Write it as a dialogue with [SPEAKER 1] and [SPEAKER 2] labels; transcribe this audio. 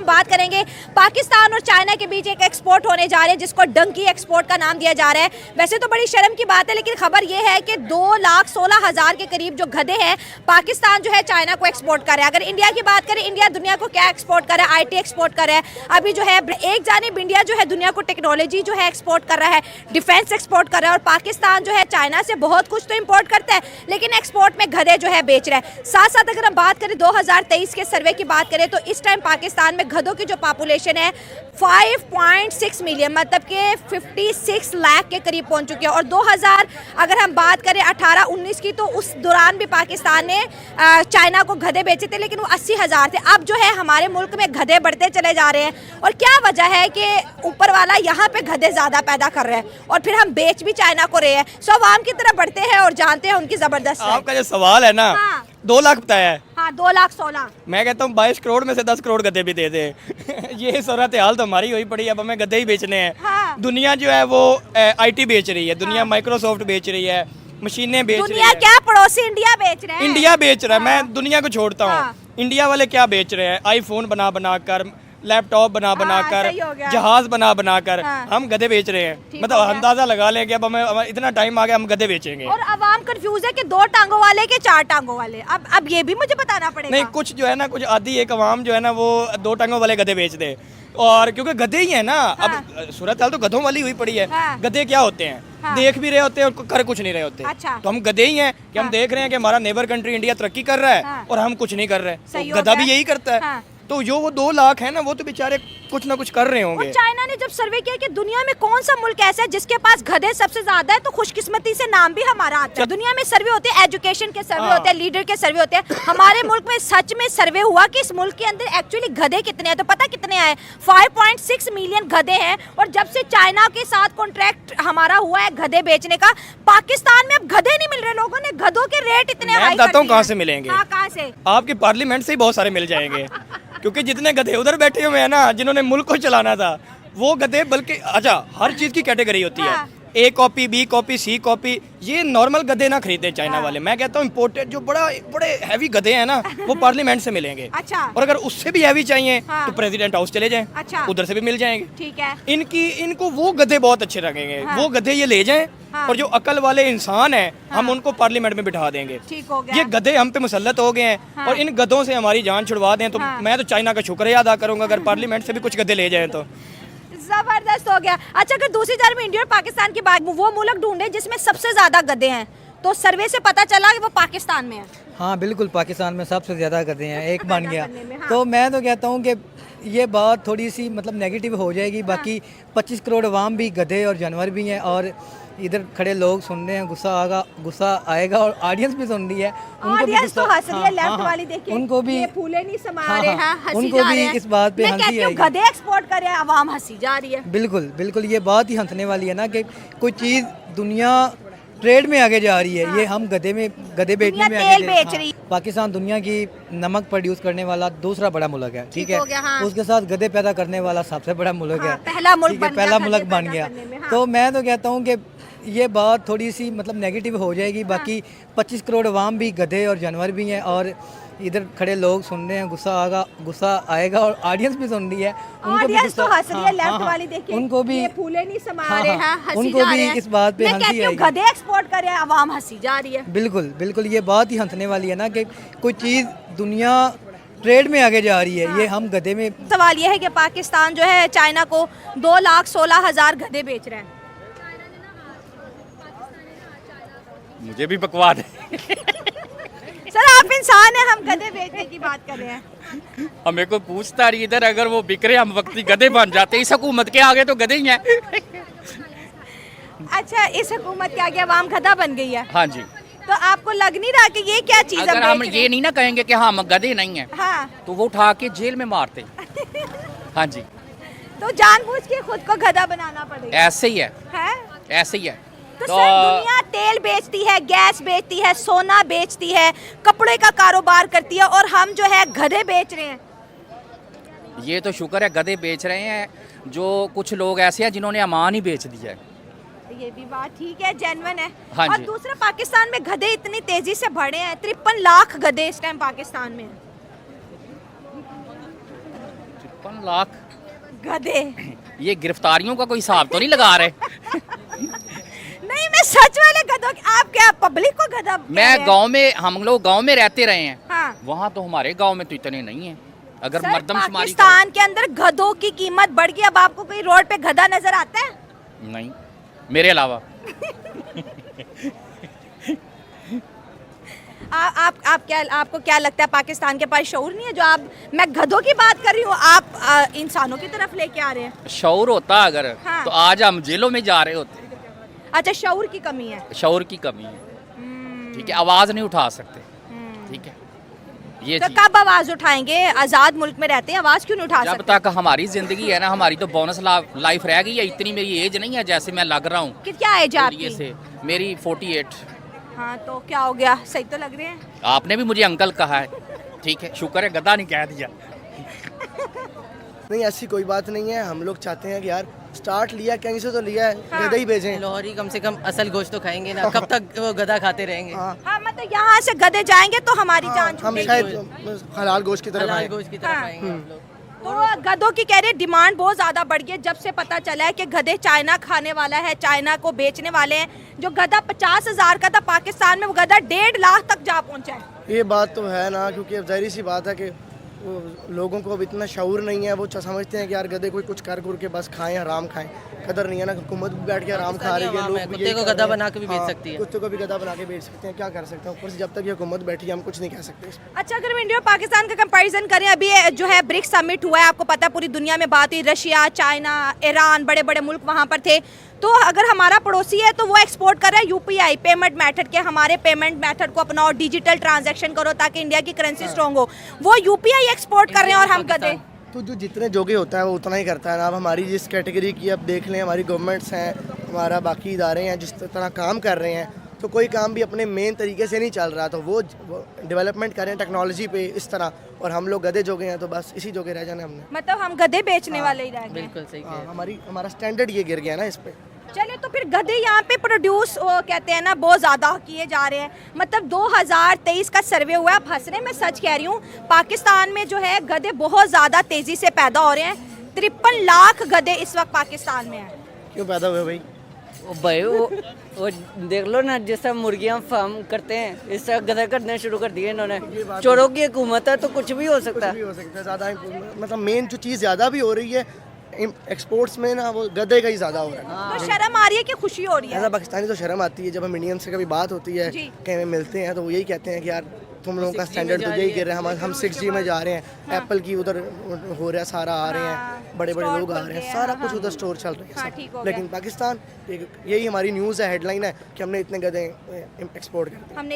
[SPEAKER 1] हम बात करेंगे पाकिस्तान और चाइना के बीच एक एक्सपोर्ट होने जा रहे हैं जिसको डंकी एक्सपोर्ट का नाम दिया जा रहा है। वैसे तो बड़ी शर्म की बात है, लेकिन खबर ये है कि 2,16,000 के करीब जो गधे हैं पाकिस्तान जो है चाइना को एक्सपोर्ट कर रहा है। अगर इंडिया की बात करें, इंडिया दुनिया को क्या एक्सपोर्ट कर रहा है? IT एक्सपोर्ट कर रहा है। अभी जो है एक जानिब इंडिया जो है दुनिया को टेक्नोलॉजी जो है एक्सपोर्ट कर रहा है, डिफेंस एक्सपोर्ट कर रहा है, और पाकिस्तान जो है चाइना से बहुत कुछ तो इंपोर्ट करता है लेकिन एक्सपोर्ट में गधे जो है बेच रहा है। साथ साथ अगर हम बात करें 2023 के सर्वे की बात करें तो इस टाइम पाकिस्तान में गधों की जो पॉपुलेशन है 5.6 मिलियन, मतलब कि 56 लाख के करीब पहुंच चुकी है। और 2000 अगर हम बात करें 18-19 की तो उस दौरान भी पाकिस्तान ने चाइना को गधे बेचे थे, लेकिन वो 80,000 थे। अब जो है हमारे मुल्क में गधे बढ़ते चले जा रहे हैं, और क्या वजह है कि ऊपर वाला यहाँ पे गधे ज़्यादा पैदा कर रहे हैं और फिर हम बेच भी चाइना को रहे हैं। सो आवाम की तरफ बढ़ते हैं और जानते हैं उनकी ज़बरदस्त।
[SPEAKER 2] आपका जो सवाल है ना, 2 लाख बताया है।
[SPEAKER 1] हाँ, 2,16,000।
[SPEAKER 2] मैं कहता हूँ 22 करोड़ में से 10 करोड़ गधे भी दे दे। ये सूरत हाल तो हमारी हुई पड़ी है, अब हमें गधे ही बेचने हैं।
[SPEAKER 1] हाँ।
[SPEAKER 2] दुनिया जो है वो IT बेच रही है, दुनिया माइक्रोसॉफ्ट बेच रही है, मशीनें बेच रही है।
[SPEAKER 1] दुनिया क्या, पड़ोसी इंडिया बेच रहे हैं।
[SPEAKER 2] इंडिया बेच रहा है। मैं दुनिया को छोड़ता हूँ,
[SPEAKER 1] हाँ।
[SPEAKER 2] इंडिया वाले क्या बेच रहे हैं? आईफोन बना बना कर, लैपटॉप बना बना कर,
[SPEAKER 1] सही हो गया।
[SPEAKER 2] जहाज बना बना कर,
[SPEAKER 1] हाँ।
[SPEAKER 2] हम गधे बेच रहे हैं।
[SPEAKER 1] ठीक
[SPEAKER 2] मतलब
[SPEAKER 1] हो गया।
[SPEAKER 2] अंदाजा लगा लें कि अब हमें इतना टाइम आ गया, हम गधे बेचेंगे।
[SPEAKER 1] और अवाम कंफ्यूज है कि 2 टांगों वाले के 4 टांगों वाले। अब ये भी मुझे बताना पड़ेगा।
[SPEAKER 2] नहीं, कुछ जो है ना, कुछ आधी एक अवाम जो है ना वो 2 टांगों वाले गधे बेच दे, और क्योंकि गधे ही है ना। अब सूरत हाल तो गधों वाली हुई पड़ी है।
[SPEAKER 1] हाँ।
[SPEAKER 2] गधे क्या होते हैं?
[SPEAKER 1] हाँ।
[SPEAKER 2] देख भी रहे होते हैं और कर कुछ नहीं रहे होते।
[SPEAKER 1] अच्छा।
[SPEAKER 2] तो हम गधे ही हैं कि हम देख रहे हैं कि हमारा नेबर कंट्री इंडिया तरक्की कर रहा है
[SPEAKER 1] हाँ।
[SPEAKER 2] और हम कुछ नहीं कर रहे।
[SPEAKER 1] सही
[SPEAKER 2] तो
[SPEAKER 1] हो
[SPEAKER 2] गधा
[SPEAKER 1] गया।
[SPEAKER 2] भी यही करता है।
[SPEAKER 1] हाँ।
[SPEAKER 2] तो जो वो 2 लाख है ना, वो तो बेचारे कुछ ना कुछ कर रहे
[SPEAKER 1] और
[SPEAKER 2] होंगे।
[SPEAKER 1] चाइना ने जब सर्वे किया कि दुनिया में कौन सा मुल्क ऐसा है जिसके पास गधे सबसे ज्यादा है, तो खुशकिस्मती से नाम भी हमारा आता है। दुनिया में सर्वे होते हैं, एजुकेशन के सर्वे होते हैं, लीडर के सर्वे होते हैं। हमारे मुल्क में सच में सर्वे हुआ कि इस मुल्क के अंदर एक्चुअली गधे कितने हैं, तो पता कितने आए? 5.6 मिलियन गधे हैं। और जब से चाइना के साथ कॉन्ट्रैक्ट हमारा हुआ है गधे बेचने का, पाकिस्तान में अब गधे नहीं मिल रहे। लोगों ने गधों के रेट इतने हाई कर दिए।
[SPEAKER 2] कहाँ से मिलेंगे?
[SPEAKER 1] कहाँ से?
[SPEAKER 2] आपके पार्लियामेंट से ही बहुत सारे मिल जाएंगे। क्योंकि जितने गधे उधर बैठे हुए हैं ना, जिन्होंने मुल्क को चलाना था, वो गधे, बल्कि अच्छा हर चीज की कैटेगरी होती है।
[SPEAKER 1] हाँ।
[SPEAKER 2] A copy, B copy, C copy. ये नॉर्मल गधे ना खरीदे चाइना वाले। मैं कहता हूँ इम्पोर्टेड जो बड़े हैवी गधे हैं ना, वो पार्लियामेंट से मिलेंगे।
[SPEAKER 1] अच्छा।
[SPEAKER 2] और अगर उससे भी हैवी चाहिए
[SPEAKER 1] हाँ।
[SPEAKER 2] तो प्रेसिडेंट हाउस चले जाएं।
[SPEAKER 1] अच्छा।
[SPEAKER 2] उधर से भी मिल जाएंगे।
[SPEAKER 1] ठीक है।
[SPEAKER 2] इनको वो गधे बहुत अच्छे लगेंगे।
[SPEAKER 1] हाँ।
[SPEAKER 2] वो गधे ये ले जाएं।
[SPEAKER 1] हाँ।
[SPEAKER 2] और जो अकल वाले इंसान हैं, हम उनको पार्लियामेंट में बिठा देंगे।
[SPEAKER 1] ठीक हो गया।
[SPEAKER 2] ये गधे हम पे मुसल्लत हो गए हैं।
[SPEAKER 1] हाँ।
[SPEAKER 2] और इन गधों से हमारी जान छुड़वा दें तो
[SPEAKER 1] हाँ।
[SPEAKER 2] मैं तो चाइना का शुक्रिया अदा करूंगा अगर पार्लियामेंट से भी कुछ गधे ले जाएं तो।
[SPEAKER 1] जबरदस्त हो गया। अच्छा, अगर दूसरी जानब इंडिया और पाकिस्तान की बात, वो मुल्क ढूंढे जिसमें सबसे ज्यादा गधे हैं, तो सर्वे से पता चला कि वो पाकिस्तान में है।
[SPEAKER 3] हाँ बिल्कुल, पाकिस्तान में सबसे ज़्यादा गधे हैं, एक बन गया।
[SPEAKER 1] हाँ।
[SPEAKER 3] तो मैं तो कहता हूँ कि ये बात थोड़ी सी मतलब नेगेटिव हो जाएगी। बाकी 25 करोड़ अवाम भी गधे और जानवर भी हैं, और इधर खड़े लोग सुन रहे हैं, गुस्सा आएगा, और ऑडियंस भी सुन रही है। उनको भी
[SPEAKER 1] ऑडियंस तो हंस रही है। लेफ्ट
[SPEAKER 3] हाँ,
[SPEAKER 1] वाली देखिए,
[SPEAKER 3] उनको भी
[SPEAKER 1] ये फूले नहीं समा रहे हैं, हंसी
[SPEAKER 3] उनको
[SPEAKER 1] जा
[SPEAKER 3] भी
[SPEAKER 1] रहे हैं।
[SPEAKER 3] इस बात पे
[SPEAKER 1] मैं
[SPEAKER 3] हंसी
[SPEAKER 1] कहती हूँ
[SPEAKER 3] आएगी।
[SPEAKER 1] गधे एक्सपोर्ट कर रहे हैं, अवाम हंसी जा रही है।
[SPEAKER 3] बिल्कुल बिल्कुल, ये बात ही हंसने वाली है ना कि कोई चीज़ दुनिया ट्रेड में आगे जा रही है। ये हम गधे बेचने में
[SPEAKER 1] तेल
[SPEAKER 3] आगे
[SPEAKER 1] बेच रही है।
[SPEAKER 3] पाकिस्तान दुनिया की नमक प्रोड्यूस करने वाला दूसरा बड़ा मुल्क है, ठीक है।
[SPEAKER 1] हो गया, हाँ।
[SPEAKER 3] उसके साथ गधे पैदा करने वाला सबसे बड़ा मुल्क
[SPEAKER 1] हाँ,
[SPEAKER 3] है,
[SPEAKER 1] पहला मुल्क
[SPEAKER 3] ठीक है,
[SPEAKER 1] बन
[SPEAKER 3] पहला
[SPEAKER 1] गया
[SPEAKER 3] मुल्क
[SPEAKER 1] गधे
[SPEAKER 3] बन
[SPEAKER 1] पैदा
[SPEAKER 3] गया।
[SPEAKER 1] करने में, हाँ।
[SPEAKER 3] तो मैं तो कहता हूँ कि ये बात थोड़ी सी मतलब नेगेटिव हो जाएगी। बाकी 25 करोड़ अवाम भी गधे और जानवर भी हैं, और इधर खड़े लोग सुन रहे हैं, गुस्सा आएगा, और ऑडियंस भी सुन रही है। उनको भी
[SPEAKER 1] ऑडियंस तो
[SPEAKER 3] गुस्सा-
[SPEAKER 1] हंस रही है। लेफ्ट
[SPEAKER 3] हाँ,
[SPEAKER 1] वाली देखिए,
[SPEAKER 3] उनको भी
[SPEAKER 1] ये फूले नहीं समा
[SPEAKER 3] हाँ,
[SPEAKER 1] रहे हैं,
[SPEAKER 3] हाँ,
[SPEAKER 1] हंसी
[SPEAKER 3] उनको
[SPEAKER 1] जा
[SPEAKER 3] भी
[SPEAKER 1] रहे हैं।
[SPEAKER 3] इस बात पे
[SPEAKER 1] मैं
[SPEAKER 3] हंसी
[SPEAKER 1] कहती हूँ
[SPEAKER 3] आएगी।
[SPEAKER 1] गधे एक्सपोर्ट कर रहे हैं, अवाम हंसी जा रही है।
[SPEAKER 3] बिल्कुल बिल्कुल, ये बात ही हंसने वाली है ना कि कोई चीज़ दुनिया ट्रेड में आगे जा रही है। ये हम गधे में
[SPEAKER 1] सवाल ये है कि पाकिस्तान जो है चाइना को 2,16,000 गधे बेच रहे हैं।
[SPEAKER 4] मुझे भी बकवाद है।
[SPEAKER 1] सर आप इंसान हैं, हम गधे बेचने की बात कर रहे हैं।
[SPEAKER 4] हमें कोई पूछता नहीं इधर, अगर वो बिक रहे हम वक्ती गधे बन जाते। इस हुकूमत के आगे तो गधे ही हैं।
[SPEAKER 1] अच्छा, इस हुकूमत के आगे अवाम गधा बन गई है,
[SPEAKER 4] हाँ जी।
[SPEAKER 1] तो आपको लग नहीं रहा कि ये क्या चीज
[SPEAKER 4] अगर हम ये नहीं ना कहेंगे कि हम गधे नहीं हैं,
[SPEAKER 1] हाँ,
[SPEAKER 4] तो वो उठा के जेल में मारते। हाँ जी,
[SPEAKER 1] तो जानबूझ के खुद को गधा बनाना पड़ेगा।
[SPEAKER 4] ऐसे ही है,
[SPEAKER 1] है?
[SPEAKER 4] ऐसे ही है।
[SPEAKER 1] तो सर दुनिया तेल बेचती है, गैस बेचती है, सोना बेचती है, कपड़े का कारोबार करती है, और हम जो है गधे बेच रहे हैं।
[SPEAKER 4] ये तो शुक्र है गधे बेच रहे हैं। जो कुछ लोग ऐसे हैं जिन्होंने अमान ही बेच दिया है।
[SPEAKER 1] ये भी बात ठीक है, जेन्युइन है।
[SPEAKER 4] हाँ
[SPEAKER 1] और
[SPEAKER 4] जी।
[SPEAKER 1] दूसरा, पाकिस्तान में गधे इतनी तेजी से बढ़े हैं, 53 लाख गधे इस टाइम पाकिस्तान में हैं।
[SPEAKER 4] 53 लाख
[SPEAKER 1] गधे।
[SPEAKER 4] ये गिरफ्तारियों का कोई हिसाब तो नहीं लगा रहे?
[SPEAKER 1] नहीं, मैं सच वाले गधों आप क्या पब्लिक को गधा कह रहे
[SPEAKER 4] मैं
[SPEAKER 1] हैं?
[SPEAKER 4] गांव में, हम लोग गांव में रहते रहे हैं,
[SPEAKER 1] हाँ।
[SPEAKER 4] वहाँ तो हमारे गांव में तो इतने नहीं है। अगर
[SPEAKER 1] सर,
[SPEAKER 4] मर्दमशुमारी
[SPEAKER 1] पाकिस्तान के अंदर गधों की कीमत बढ़ गई। अब आपको कोई रोड पे गधा नजर आता है?
[SPEAKER 4] नहीं, मेरे अलावा।
[SPEAKER 1] आपको क्या लगता है पाकिस्तान के पास शऊर नहीं है? जो आप, मैं गधों की बात कर रही हूँ, आप इंसानों की तरफ लेके आ रहे हैं।
[SPEAKER 4] शऊर होता अगर,
[SPEAKER 1] हाँ।
[SPEAKER 4] तो आज हम जेलों में जा रहे होते।
[SPEAKER 1] अच्छा, शऊर की कमी है।
[SPEAKER 4] शऊर की कमी है, ठीक है, आवाज नहीं उठा सकते, ठीक है, ये
[SPEAKER 1] तो
[SPEAKER 4] चीज़।
[SPEAKER 1] कब आवाज उठाएंगे? आजाद मुल्क में रहते हैं, आवाज क्यों नहीं उठा
[SPEAKER 4] जब
[SPEAKER 1] सकते?
[SPEAKER 4] तक हमारी जिंदगी है ना, हमारी तो बोनस लाइफ रह गई है। इतनी मेरी एज नहीं है जैसे मैं लग रहा हूँ
[SPEAKER 1] क्या एज है
[SPEAKER 4] ये
[SPEAKER 1] आपकी?
[SPEAKER 4] से। मेरी 48।
[SPEAKER 1] हाँ, तो क्या हो गया? सही तो लग रहे हैं।
[SPEAKER 4] आपने भी मुझे अंकल कहा है, ठीक है, शुक्र है गधा नहीं कह दिया।
[SPEAKER 5] नहीं, ऐसी कोई बात नहीं है। हम लोग चाहते हैं कि यार स्टार्ट लिया कहीं से तो लिया है,
[SPEAKER 1] हाँ।
[SPEAKER 5] गधे ही भेजें।
[SPEAKER 6] लाहौरी कम से कम असल गोश्त तो खाएंगे ना, कब तक वो गधा खाते रहेंगे?
[SPEAKER 5] हाँ,
[SPEAKER 1] हाँ, मतलब यहाँ से गधे जाएंगे तो हमारी जान
[SPEAKER 5] हम
[SPEAKER 1] छूटेगी।
[SPEAKER 5] शायद हलाल गोश्त की तरफ
[SPEAKER 6] हलाल
[SPEAKER 5] आए।
[SPEAKER 6] गोश्त की तरफ
[SPEAKER 1] हाँ।
[SPEAKER 6] आएंगे हम लोग।
[SPEAKER 1] तो गधों की कह रहे डिमांड बहुत ज्यादा बढ़ गई है जब से पता चला है कि गधे चाइना खाने वाला है, चाइना को बेचने वाले हैं। जो गधा 50,000 का था पाकिस्तान में, वो गधा 1.5 लाख तक जा पहुंचा है।
[SPEAKER 5] ये बात तो है ना, क्योंकि अब जाहिर सी बात है कि वो लोगों को अब इतना शऊर नहीं है। वो समझते हैं कि यार गधे कोई कुछ कर के बस खाएं, हराम खाएं। कदर नहीं है ना, हुकूमत भी बैठ के आराम खा रही है।
[SPEAKER 6] आवाम
[SPEAKER 5] लोग
[SPEAKER 6] है,
[SPEAKER 5] भी
[SPEAKER 6] कुत्ते
[SPEAKER 5] यही
[SPEAKER 6] को
[SPEAKER 5] कर रहे
[SPEAKER 6] गधा
[SPEAKER 5] हैं।
[SPEAKER 6] बना के भी बेच
[SPEAKER 5] हाँ,
[SPEAKER 6] सकती है।
[SPEAKER 5] कुत्ते को भी गधा बना के बेच सकते हैं, क्या कर सकते हैं। ऊपर से जब तक ये हुकूमत बैठी है, हम कुछ नहीं कह सकते इस पे।
[SPEAKER 1] अच्छा, अगर हम इंडिया और पाकिस्तान का कंपैरिजन करें, अभी ये जो है ब्रिक्स समिट हुआ है, आपको पता है पूरी दुनिया में बात हुई, रशिया, चाइना, ईरान, बड़े बड़े मुल्क वहाँ पर थे। तो अगर हमारा पड़ोसी है तो वो एक्सपोर्ट कर रहा है यूपीआई पेमेंट मेथड के, हमारे पेमेंट मेथड को अपनाओ, डिजिटल ट्रांजैक्शन करो ताकि इंडिया की करेंसी स्ट्रॉन्ग हो। वो यूपीआई एक्सपोर्ट कर रहे हैं और हम गधे।
[SPEAKER 5] तो जो जितने जोगे होता है वो उतना ही करता है ना। अब हमारी जिस कैटेगरी की अब देख लें, हमारी गवर्नमेंट्स हैं, हमारा बाकी इदारे हैं, जिस तरह काम कर रहे हैं, तो कोई काम भी अपने मेन तरीके से नहीं चल रहा। तो वो डेवलपमेंट करें टेक्नोलॉजी पे इस तरह, और हम लोग गधे जोगे हैं तो बस इसी जोगे रह जाना हमने।
[SPEAKER 1] मतलब हम गधे बेचने वाले ही रह गए।
[SPEAKER 6] बिल्कुल सही
[SPEAKER 5] हाँ,
[SPEAKER 6] कह
[SPEAKER 5] हमारा स्टैंडर्ड ये गिर गया ना इस पे।
[SPEAKER 1] चलिए, तो फिर गधे यहाँ पे प्रोड्यूस कहते हैं ना बहुत ज़्यादा किए जा रहे हैं। मतलब 2023 का सर्वे हुआ है, आप हंस रहे हैं, मैं सच कह रही हूँ। पाकिस्तान में जो है गधे बहुत ज़्यादा तेज़ी से पैदा हो रहे हैं। 53 लाख गधे इस वक्त पाकिस्तान में हैं।
[SPEAKER 5] क्यों पैदा हुए भाई?
[SPEAKER 7] भाई वो देख लो ना, जिस तरह मुर्गियां फार्म करते हैं इस तरह गधे करने शुरू कर दिए इन्होंने। चोरों की हुकूमत है तो कुछ भी हो सकता
[SPEAKER 5] भी
[SPEAKER 7] है।
[SPEAKER 5] हो सकता है ज़्यादा, मतलब मेन जो चीज़ ज़्यादा भी हो रही है एक्सपोर्ट्स में ना, वो गधे का ही ज़्यादा हो रहा है।
[SPEAKER 1] तो शर्म आ रही है कि खुशी हो रही है?
[SPEAKER 5] ऐसा पाकिस्तानी तो शर्म आती है जब हम इंडियन से कभी बात होती है,
[SPEAKER 1] जी।
[SPEAKER 5] कहीं मिलते हैं तो वो यही कहते हैं कि यार तुम लोगों का स्टैंडर्ड तो यही गिर रहा है। हम 6G में जा रहे हैं, एप्पल की उधर हो रहा है, सारा आ रहे हैं, बड़े बड़े
[SPEAKER 1] स्टोर
[SPEAKER 5] लोग आ
[SPEAKER 1] खुल
[SPEAKER 5] रहे
[SPEAKER 1] गए
[SPEAKER 5] हैं,
[SPEAKER 1] हैं,
[SPEAKER 5] सारा
[SPEAKER 1] हाँ।
[SPEAKER 5] कुछ उधर स्टोर चल रहे
[SPEAKER 1] हाँ,
[SPEAKER 5] हैं
[SPEAKER 1] ठीक हो
[SPEAKER 5] सब।
[SPEAKER 1] गया।
[SPEAKER 5] लेकिन पाकिस्तान यही हमारी न्यूज़ है, हेडलाइन है कि हमने इतने गधे एक्सपोर्ट कर दिए।
[SPEAKER 1] हमने